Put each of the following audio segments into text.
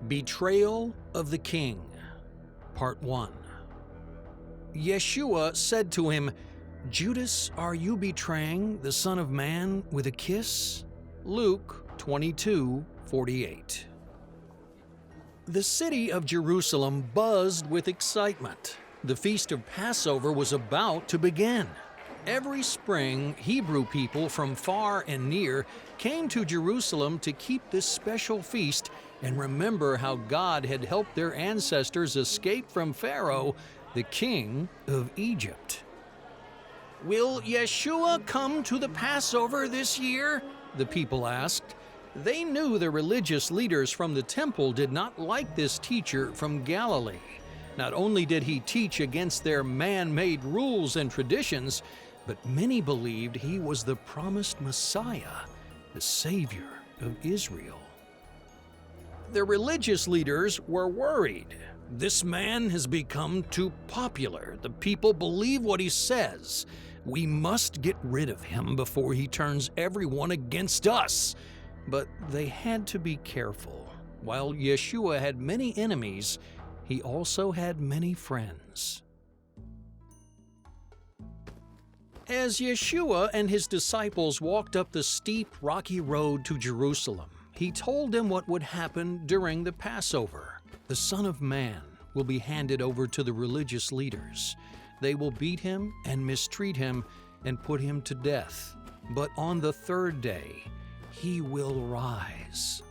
Betrayal of the King, Part 1. Yeshua said to him, "Judas, are you betraying the Son of Man with a kiss?" Luke 22:48. The city of Jerusalem buzzed with excitement. The Feast of Passover was about to begin. Every spring, Hebrew people from far and near came to Jerusalem to keep this special feast and remember how God had helped their ancestors escape from Pharaoh, the king of Egypt. "Will Yeshua come to the Passover this year?" the people asked. They knew the religious leaders from the temple did not like this teacher from Galilee. Not only did he teach against their man-made rules and traditions, but many believed he was the promised Messiah, the Savior of Israel. The religious leaders were worried. This man has become too popular. The people believe what he says. We must get rid of him before he turns everyone against us. But they had to be careful. While Yeshua had many enemies, he also had many friends. As Yeshua and his disciples walked up the steep, rocky road to Jerusalem, he told them what would happen during the Passover. The Son of Man will be handed over to the religious leaders. They will beat him and mistreat him and put him to death. But on the third day, he will rise.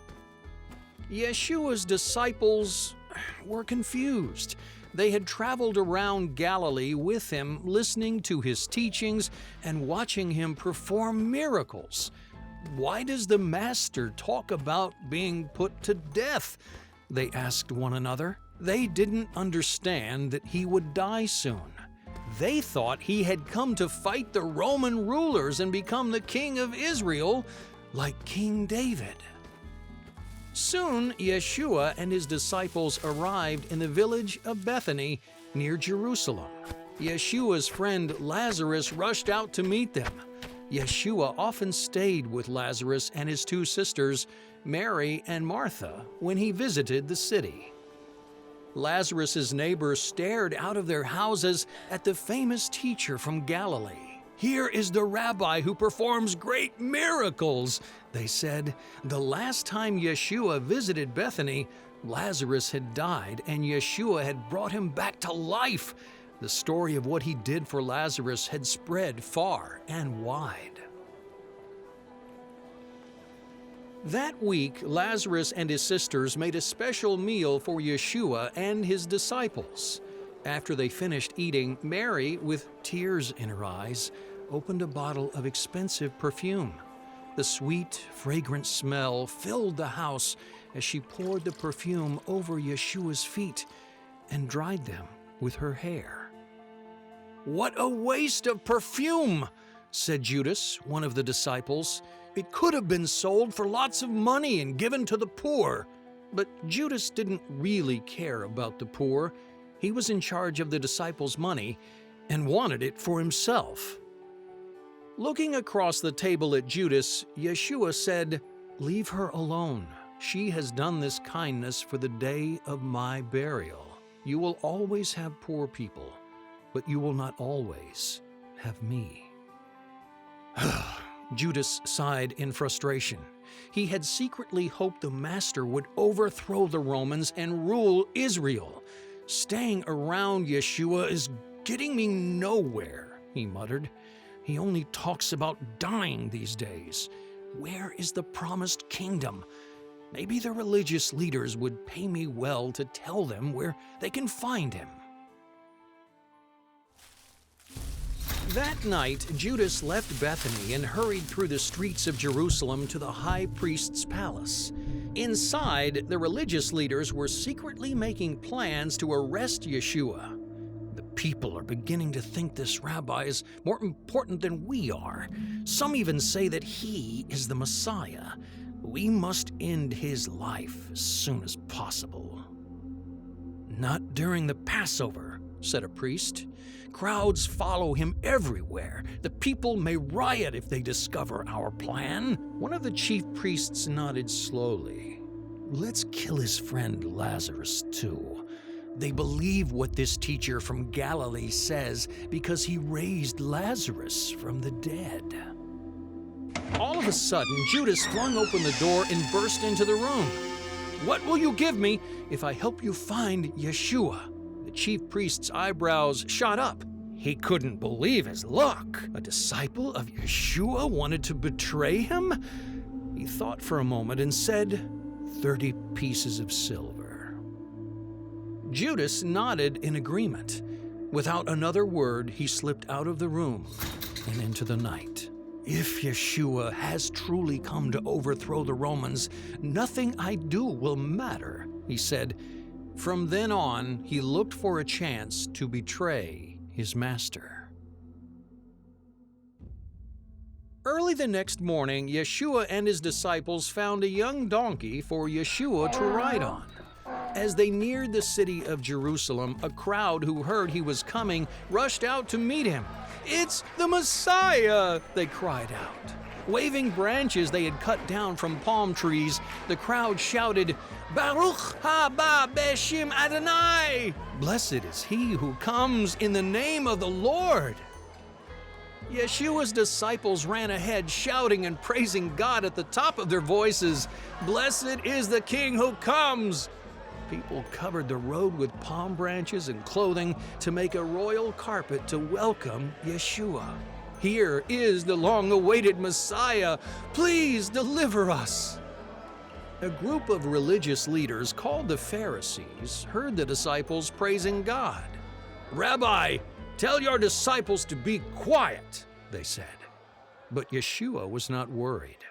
Yeshua's disciples were confused. They had traveled around Galilee with him, listening to his teachings and watching him perform miracles. Why does the Master talk about being put to death? They asked one another. They didn't understand that he would die soon. They thought he had come to fight the Roman rulers and become the king of Israel, like King David. Soon, Yeshua and his disciples arrived in the village of Bethany near Jerusalem. Yeshua's friend Lazarus rushed out to meet them. Yeshua often stayed with Lazarus and his two sisters, Mary and Martha, when he visited the city. Lazarus's neighbors stared out of their houses at the famous teacher from Galilee. "Here is the rabbi who performs great miracles," they said. The last time Yeshua visited Bethany, Lazarus had died and Yeshua had brought him back to life. The story of what he did for Lazarus had spread far and wide. That week, Lazarus and his sisters made a special meal for Yeshua and his disciples. After they finished eating, Mary, with tears in her eyes, opened a bottle of expensive perfume. The sweet, fragrant smell filled the house as she poured the perfume over Yeshua's feet and dried them with her hair. "What a waste of perfume!" said Judas, one of the disciples. "It could have been sold for lots of money and given to the poor." But Judas didn't really care about the poor. He was in charge of the disciples' money and wanted it for himself. Looking across the table at Judas, Yeshua said, "Leave her alone. She has done this kindness for the day of my burial. You will always have poor people, but you will not always have me." Judas sighed in frustration. He had secretly hoped the Master would overthrow the Romans and rule Israel. "Staying around Yeshua is getting me nowhere," he muttered. "He only talks about dying these days. Where is the promised kingdom? Maybe the religious leaders would pay me well to tell them where they can find him." That night, Judas left Bethany and hurried through the streets of Jerusalem to the high priest's palace. Inside, the religious leaders were secretly making plans to arrest Yeshua. "The people are beginning to think this rabbi is more important than we are. Some even say that he is the Messiah. We must end his life as soon as possible." "Not during the Passover," said a priest. "Crowds follow him everywhere. The people may riot if they discover our plan." One of the chief priests nodded slowly. let's kill his friend Lazarus too. They believe what this teacher from Galilee says because he raised Lazarus from the dead." All of a sudden, Judas flung open the door and burst into the room. "What will you give me if I help you find Yeshua?" The chief priest's eyebrows shot up. He couldn't believe his luck. A disciple of Yeshua wanted to betray him? He thought for a moment and said, 30 pieces of silver. Judas nodded in agreement. Without another word, he slipped out of the room and into the night. If Yeshua has truly come to overthrow the Romans, nothing I do will matter, he said. From then on, he looked for a chance to betray his master. Early the next morning, Yeshua and his disciples found a young donkey for Yeshua to ride on. As they neared the city of Jerusalem, a crowd who heard he was coming rushed out to meet him. "It's the Messiah!" they cried out. Waving branches they had cut down from palm trees, the crowd shouted, "Baruch haba b'shem Adonai!" Blessed is he who comes in the name of the Lord. Yeshua's disciples ran ahead, shouting and praising God at the top of their voices. "Blessed is the King who comes!" People covered the road with palm branches and clothing to make a royal carpet to welcome Yeshua. "Here is the long-awaited Messiah. Please deliver us." A group of religious leaders called the Pharisees heard the disciples praising God. "Rabbi, tell your disciples to be quiet," they said. But Yeshua was not worried.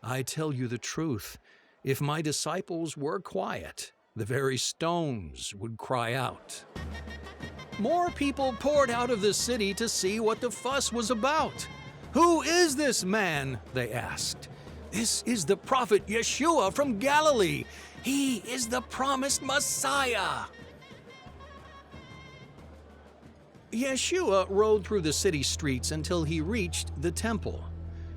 "I tell you the truth, if my disciples were quiet, the very stones would cry out." More people poured out of the city to see what the fuss was about. "Who is this man?" they asked. "This is the prophet Yeshua from Galilee. He is the promised Messiah." Yeshua rode through the city streets until he reached the temple.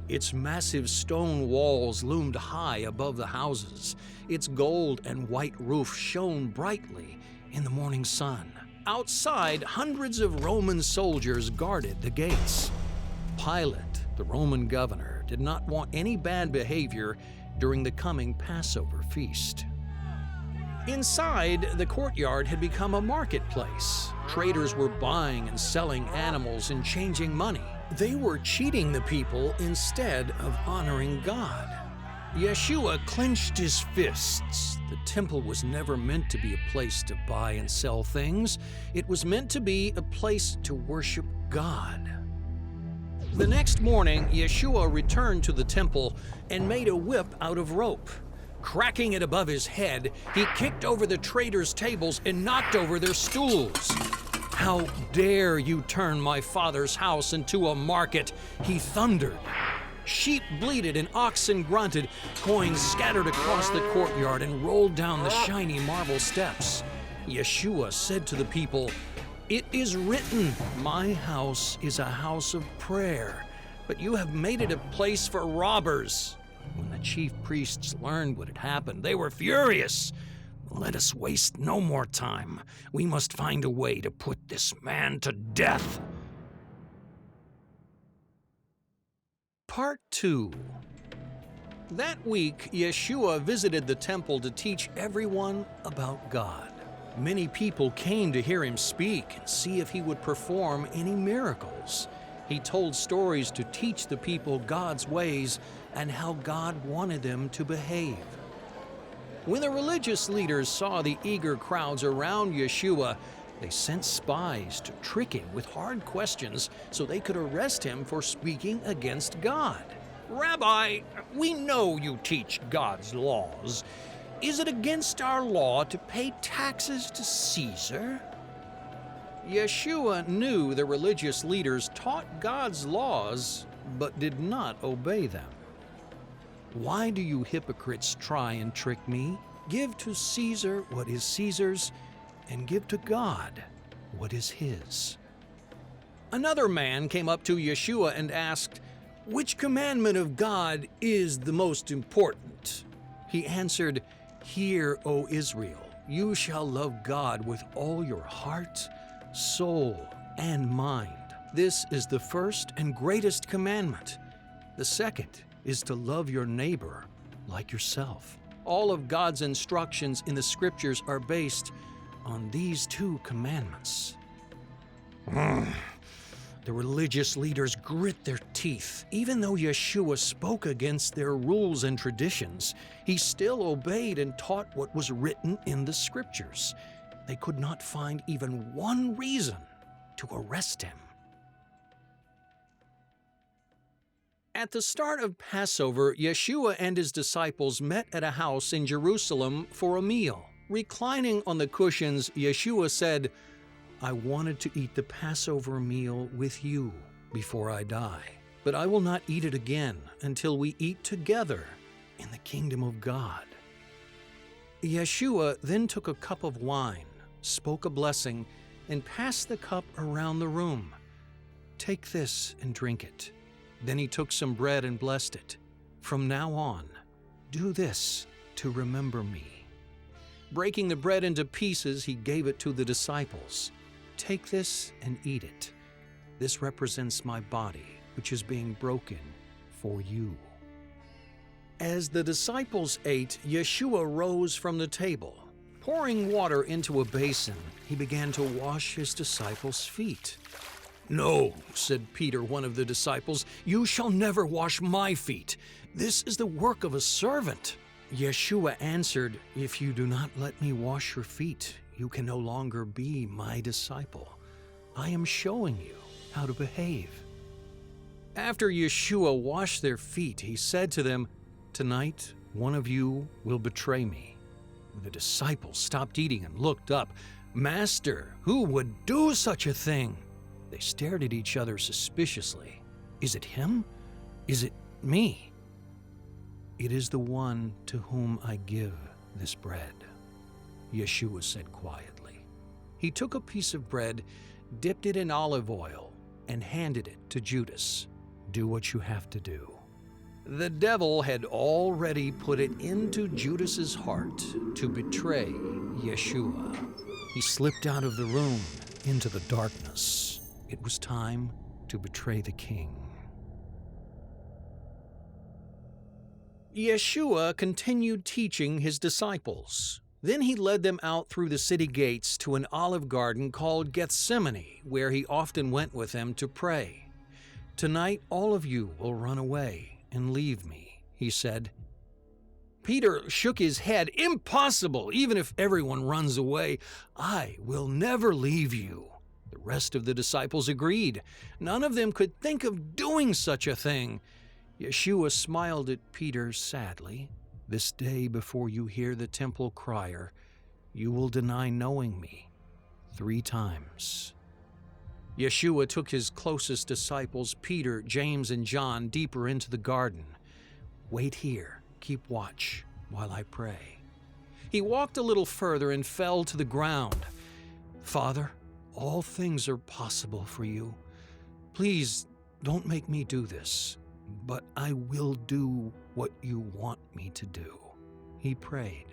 Its massive stone walls loomed high above the houses. Its gold and white roof shone brightly in the morning sun. Outside, hundreds of Roman soldiers guarded the gates. Pilate, the Roman governor, did not want any bad behavior during the coming Passover feast. Inside, the courtyard had become a marketplace. Traders were buying and selling animals and changing money. They were cheating the people instead of honoring God. Yeshua clenched his fists. The temple was never meant to be a place to buy and sell things. It was meant to be a place to worship God. The next morning, Yeshua returned to the temple and made a whip out of rope. Cracking it above his head, he kicked over the traders' tables and knocked over their stools. "How dare you turn my father's house into a market?" he thundered. Sheep bleated and oxen grunted. Coins scattered across the courtyard and rolled down the shiny marble steps. Yeshua said to the people, "It is written, my house is a house of prayer, but you have made it a place for robbers." When the chief priests learned what had happened, they were furious. "Let us waste no more time. We must find a way to put this man to death." Part 2. That week, Yeshua visited the temple to teach everyone about God. Many people came to hear him speak and see if he would perform any miracles. He told stories to teach the people God's ways and how God wanted them to behave. When the religious leaders saw the eager crowds around Yeshua, they sent spies to trick him with hard questions so they could arrest him for speaking against God. "Rabbi, we know you teach God's laws. Is it against our law to pay taxes to Caesar?" Yeshua knew the religious leaders taught God's laws but did not obey them. "Why do you hypocrites try and trick me? Give to Caesar what is Caesar's, and give to God what is his." Another man came up to Yeshua and asked, "Which commandment of God is the most important?" He answered, Hear, O Israel, you shall love God with all your heart, soul, and mind. This is the first and greatest commandment. The second is to love your neighbor like yourself. All of God's instructions in the scriptures are based on these two commandments. The religious leaders grit their teeth. Even though Yeshua spoke against their rules and traditions, he still obeyed and taught what was written in the scriptures. They could not find even one reason to arrest him. At the start of Passover, Yeshua and his disciples met at a house in Jerusalem for a meal. Reclining on the cushions, Yeshua said, "I wanted to eat the Passover meal with you before I die, but I will not eat it again until we eat together in the kingdom of God." Yeshua then took a cup of wine, spoke a blessing, and passed the cup around the room. "Take this and drink it." Then he took some bread and blessed it. "From now on, do this to remember me." Breaking the bread into pieces, he gave it to the disciples. "Take this and eat it. This represents my body, which is being broken for you." As the disciples ate, Yeshua rose from the table. Pouring water into a basin, he began to wash his disciples' feet. "No," said Peter, one of the disciples, "you shall never wash my feet. This is the work of a servant." Yeshua answered, "If you do not let me wash your feet, you can no longer be my disciple. I am showing you how to behave." After Yeshua washed their feet, he said to them, "Tonight, one of you will betray me." The disciples stopped eating and looked up. "Master, who would do such a thing?" They stared at each other suspiciously. "Is it him? Is it me?" "It is the one to whom I give this bread," Yeshua said quietly. He took a piece of bread, dipped it in olive oil, and handed it to Judas. "Do what you have to do." The devil had already put it into Judas's heart to betray Yeshua. He slipped out of the room into the darkness. It was time to betray the king. Yeshua continued teaching his disciples. Then he led them out through the city gates to an olive garden called Gethsemane, where he often went with them to pray. "Tonight all of you will run away and leave me," he said. Peter shook his head. "Impossible! Even if everyone runs away, I will never leave you." The rest of the disciples agreed. None of them could think of doing such a thing. Yeshua smiled at Peter sadly. "This day before you hear the temple crier, you will deny knowing me 3 times. Yeshua took his closest disciples, Peter, James, and John, deeper into the garden. "Wait here, keep watch while I pray." He walked a little further and fell to the ground. "Father, all things are possible for you. Please don't make me do this, but I will do what you want me to do," he prayed.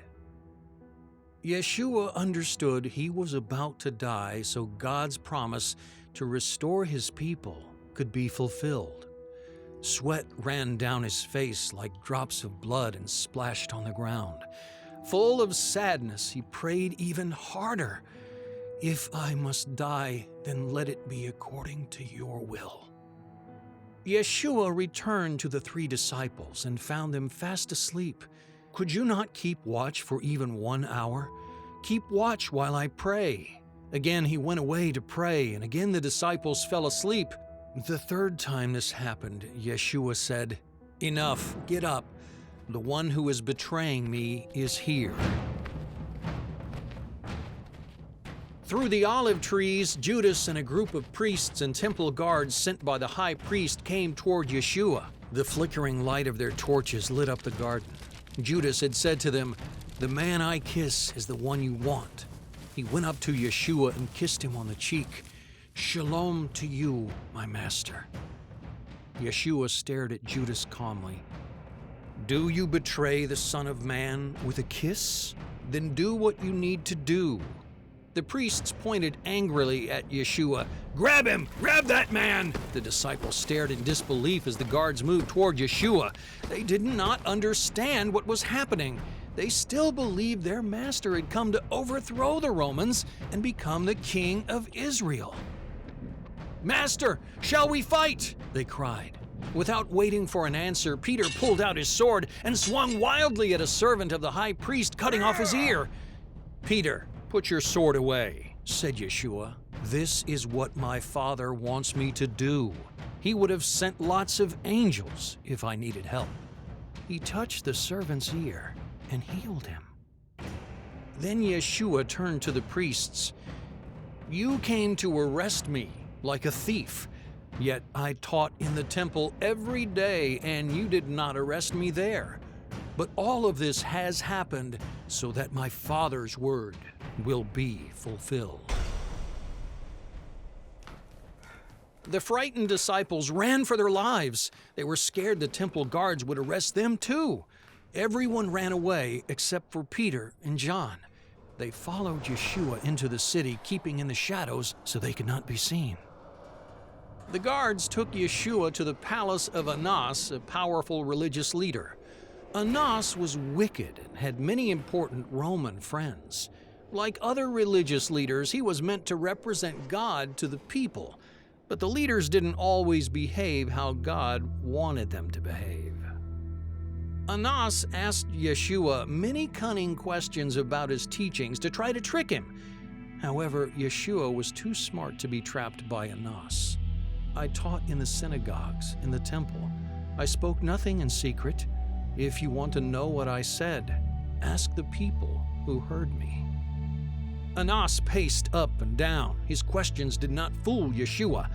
Yeshua understood he was about to die so God's promise to restore his people could be fulfilled. Sweat ran down his face like drops of blood and splashed on the ground. Full of sadness, he prayed even harder. "If I must die, then let it be according to your will." Yeshua returned to the 3 disciples and found them fast asleep. "Could you not keep watch for even 1 hour? Keep watch while I pray." Again he went away to pray, and again the disciples fell asleep. The 3rd time this happened, Yeshua said, "Enough, get up. The one who is betraying me is here." Through the olive trees, Judas and a group of priests and temple guards sent by the high priest came toward Yeshua. The flickering light of their torches lit up the garden. Judas had said to them, "The man I kiss is the one you want." He went up to Yeshua and kissed him on the cheek. "Shalom to you, my master." Yeshua stared at Judas calmly. Do you betray the Son of Man with a kiss? Then do what you need to do. The priests pointed angrily at Yeshua. Grab him! Grab that man! The disciples stared in disbelief as the guards moved toward Yeshua. They did not understand what was happening. They still believed their master had come to overthrow the Romans and become the king of Israel. Master, shall we fight? They cried. Without waiting for an answer, Peter pulled out his sword and swung wildly at a servant of the high priest, cutting off his ear. Peter, put your sword away, said Yeshua. This is what my Father wants me to do. He would have sent lots of angels if I needed help. He touched the servant's ear and healed him. Then Yeshua turned to the priests. You came to arrest me like a thief, yet I taught in the temple every day and you did not arrest me there. But all of this has happened so that my Father's word will be fulfilled. The frightened disciples ran for their lives. They were scared the temple guards would arrest them too. Everyone ran away except for Peter and John. They followed Yeshua into the city, keeping in the shadows so they could not be seen. The guards took Yeshua to the palace of Annas, a powerful religious leader. Annas was wicked and had many important Roman friends. Like other religious leaders, he was meant to represent God to the people, but the leaders didn't always behave how God wanted them to behave. Annas asked Yeshua many cunning questions about his teachings to try to trick him. However, Yeshua was too smart to be trapped by Annas. I taught in the synagogues, in the temple. I spoke nothing in secret. If you want to know what I said, ask the people who heard me. Annas paced up and down. His questions did not fool Yeshua.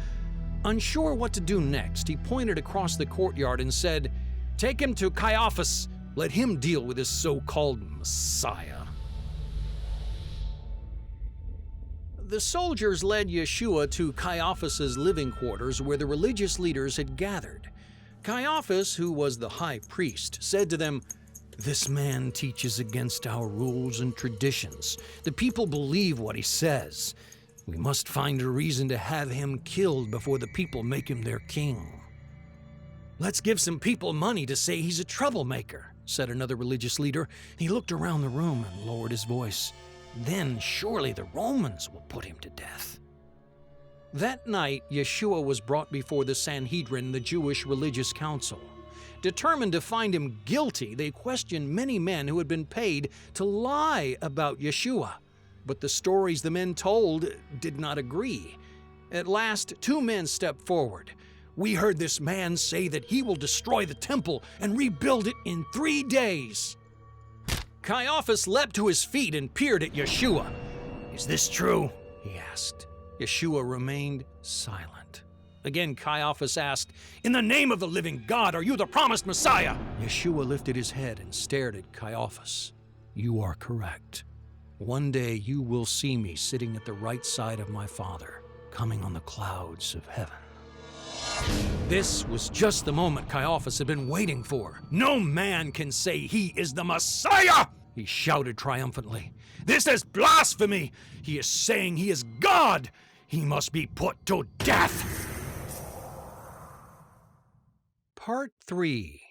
Unsure what to do next, he pointed across the courtyard and said, Take him to Caiaphas. Let him deal with this so-called Messiah. The soldiers led Yeshua to Caiaphas's living quarters where the religious leaders had gathered. Caiaphas, who was the high priest, said to them, This man teaches against our rules and traditions. The people believe what he says. We must find a reason to have him killed before the people make him their king. Let's give some people money to say he's a troublemaker, said another religious leader. He looked around the room and lowered his voice. Then surely the Romans will put him to death. That night, Yeshua was brought before the Sanhedrin, the Jewish religious council. Determined to find him guilty, they questioned many men who had been paid to lie about Yeshua. But the stories the men told did not agree. At last, two men stepped forward. We heard this man say that he will destroy the temple and rebuild it in 3 days. Caiaphas leapt to his feet and peered at Yeshua. Is this true? He asked. Yeshua remained silent. Again, Caiaphas asked, In the name of the living God, are you the promised Messiah? Yeshua lifted his head and stared at Caiaphas. You are correct. One day you will see me sitting at the right side of my Father, coming on the clouds of heaven. This was just the moment Caiaphas had been waiting for. No man can say he is the Messiah, he shouted triumphantly. This is blasphemy. He is saying he is God. He must be put to death. Part 3.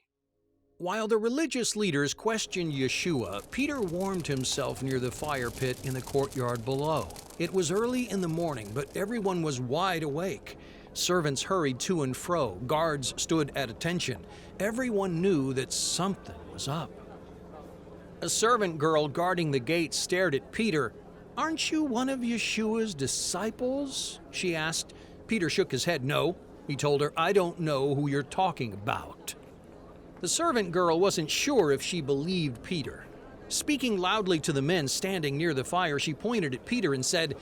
While the religious leaders questioned Yeshua, Peter warmed himself near the fire pit in the courtyard below. It was early in the morning, but everyone was wide awake. Servants hurried to and fro. Guards stood at attention. Everyone knew that something was up. A servant girl guarding the gate stared at Peter. Aren't you one of Yeshua's disciples? She asked. Peter shook his head. No, he told her. I don't know who you're talking about. The servant girl wasn't sure if she believed Peter. Speaking loudly to the men standing near the fire, she pointed at Peter and said,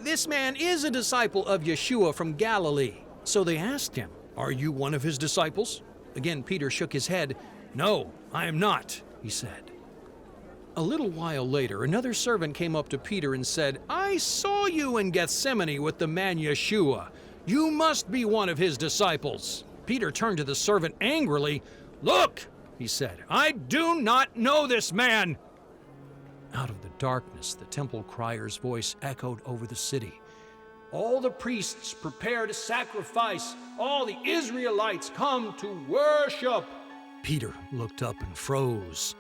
This man is a disciple of Yeshua from Galilee. So they asked him, Are you one of his disciples? Again, Peter shook his head. No, I am not, he said. A little while later, another servant came up to Peter and said, I saw you in Gethsemane with the man Yeshua. You must be one of his disciples. Peter turned to the servant angrily. Look, he said. "I do not know this man." Out of the darkness, the temple crier's voice echoed over the city. "All the priests prepare to sacrifice. All the Israelites come to worship." Peter looked up and froze.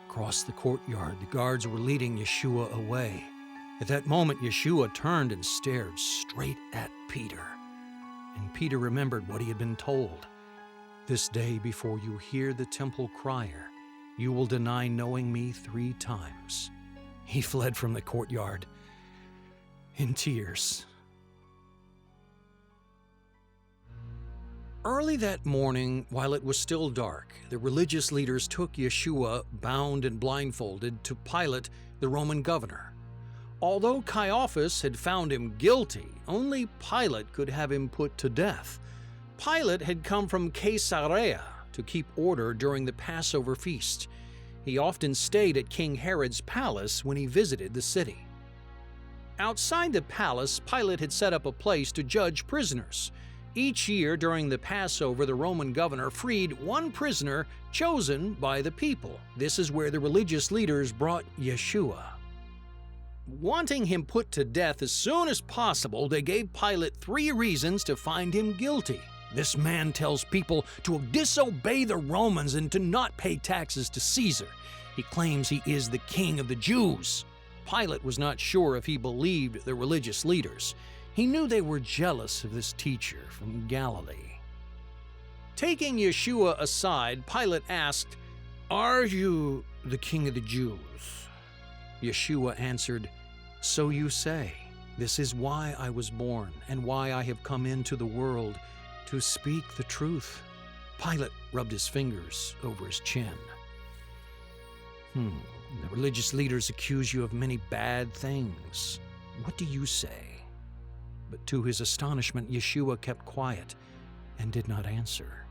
Across the courtyard, the guards were leading Yeshua away. At that moment, Yeshua turned and stared straight at Peter. And Peter remembered what he had been told. "This day, before you hear the temple crier, you will deny knowing me 3 times." He fled from the courtyard in tears. Early that morning, while it was still dark, the religious leaders took Yeshua, bound and blindfolded, to Pilate, the Roman governor. Although Caiaphas had found him guilty, only Pilate could have him put to death. Pilate had come from Caesarea to keep order during the Passover feast. He often stayed at King Herod's palace when he visited the city. Outside the palace, Pilate had set up a place to judge prisoners. Each year during the Passover, the Roman governor freed one prisoner chosen by the people. This is where the religious leaders brought Yeshua. Wanting him put to death as soon as possible, they gave Pilate 3 reasons to find him guilty. This man tells people to disobey the Romans and to not pay taxes to Caesar. He claims he is the king of the Jews. Pilate was not sure if he believed the religious leaders. He knew they were jealous of this teacher from Galilee. Taking Yeshua aside, Pilate asked, "Are you the king of the Jews?" Yeshua answered, "So you say. This is why I was born and why I have come into the world, to speak the truth." Pilate rubbed his fingers over his chin. The religious leaders accuse you of many bad things. What do you say?" But to his astonishment, Yeshua kept quiet and did not answer.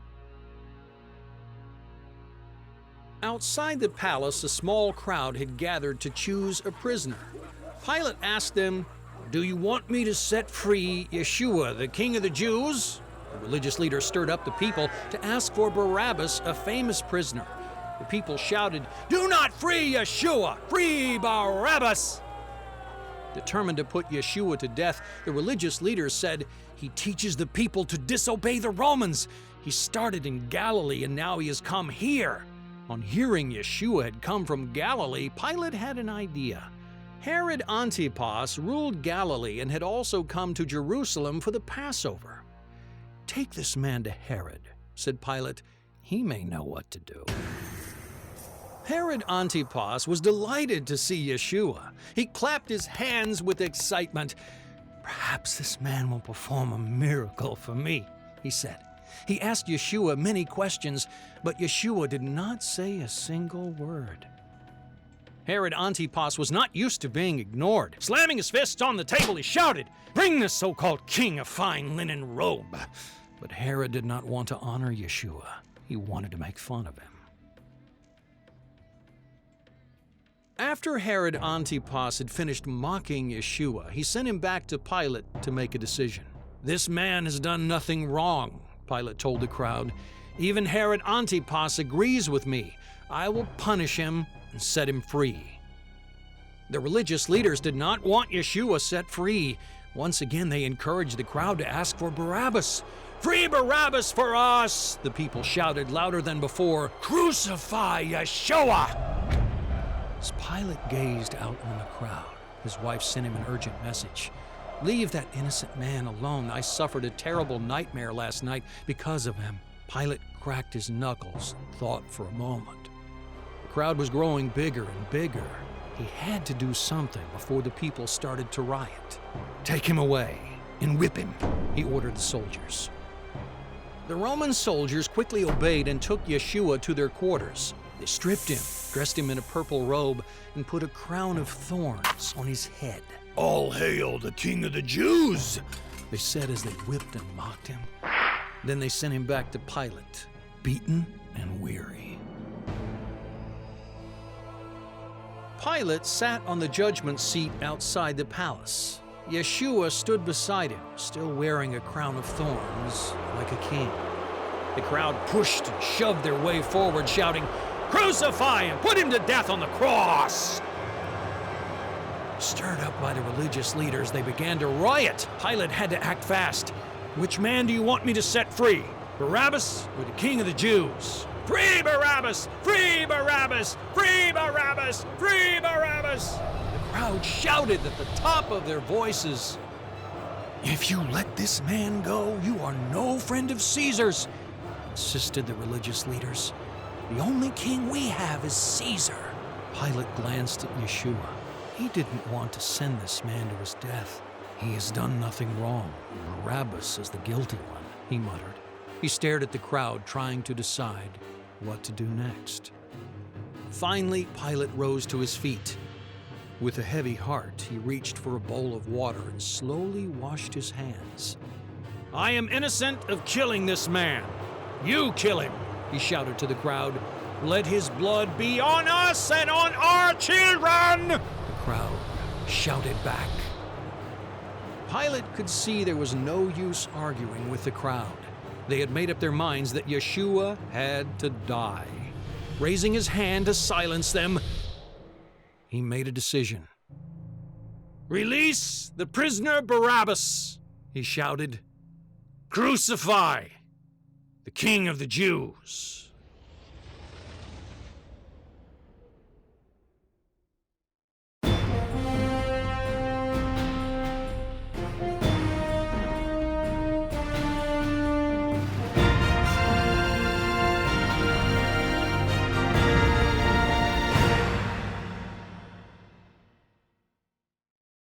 Outside the palace, a small crowd had gathered to choose a prisoner. Pilate asked them, "Do you want me to set free Yeshua, the king of the Jews?" The religious leader stirred up the people to ask for Barabbas, a famous prisoner. The people shouted, "Do not free Yeshua! Free Barabbas!" Determined to put Yeshua to death, the religious leaders said, "He teaches the people to disobey the Romans. He started in Galilee and now he has come here." On hearing Yeshua had come from Galilee, Pilate had an idea. Herod Antipas ruled Galilee and had also come to Jerusalem for the Passover. "Take this man to Herod," said Pilate. "He may know what to do." Herod Antipas was delighted to see Yeshua. He clapped his hands with excitement. "Perhaps this man will perform a miracle for me," he said. He asked Yeshua many questions, but Yeshua did not say a single word. Herod Antipas was not used to being ignored. Slamming his fists on the table, he shouted, "Bring this so-called king a fine linen robe." But Herod did not want to honor Yeshua. He wanted to make fun of him. After Herod Antipas had finished mocking Yeshua, he sent him back to Pilate to make a decision. "This man has done nothing wrong," Pilate told the crowd. "Even Herod Antipas agrees with me. I will punish him and set him free." The religious leaders did not want Yeshua set free. Once again, they encouraged the crowd to ask for Barabbas. "Free Barabbas for us!" the people shouted louder than before. "Crucify Yeshua!" As Pilate gazed out on the crowd, his wife sent him an urgent message. "Leave that innocent man alone. I suffered a terrible nightmare last night because of him." Pilate cracked his knuckles and thought for a moment. The crowd was growing bigger and bigger. He had to do something before the people started to riot. "Take him away and whip him," he ordered the soldiers. The Roman soldiers quickly obeyed and took Yeshua to their quarters. They stripped him, dressed him in a purple robe, and put a crown of thorns on his head. "All hail the King of the Jews!" they said as they whipped and mocked him. Then they sent him back to Pilate, beaten and weary. Pilate sat on the judgment seat outside the palace. Yeshua stood beside him, still wearing a crown of thorns like a king. The crowd pushed and shoved their way forward, shouting, "Crucify him! Put him to death on the cross!" Stirred up by the religious leaders, they began to riot. Pilate had to act fast. "Which man do you want me to set free? Barabbas or the king of the Jews?" "Free Barabbas! Free Barabbas! Free Barabbas! Free Barabbas!" The crowd shouted at the top of their voices. "If you let this man go, you are no friend of Caesar's," insisted the religious leaders. "The only king we have is Caesar." Pilate glanced at Yeshua. He didn't want to send this man to his death. "He has done nothing wrong. Barabbas is the guilty one," he muttered. He stared at the crowd, trying to decide what to do next. Finally, Pilate rose to his feet. With a heavy heart, he reached for a bowl of water and slowly washed his hands. "I am innocent of killing this man. You kill him," he shouted to the crowd. "Let his blood be on us and on our children!" The crowd shouted back. Pilate could see there was no use arguing with the crowd. They had made up their minds that Yeshua had to die. Raising his hand to silence them, he made a decision. "Release the prisoner Barabbas," he shouted. "Crucify the king of the Jews."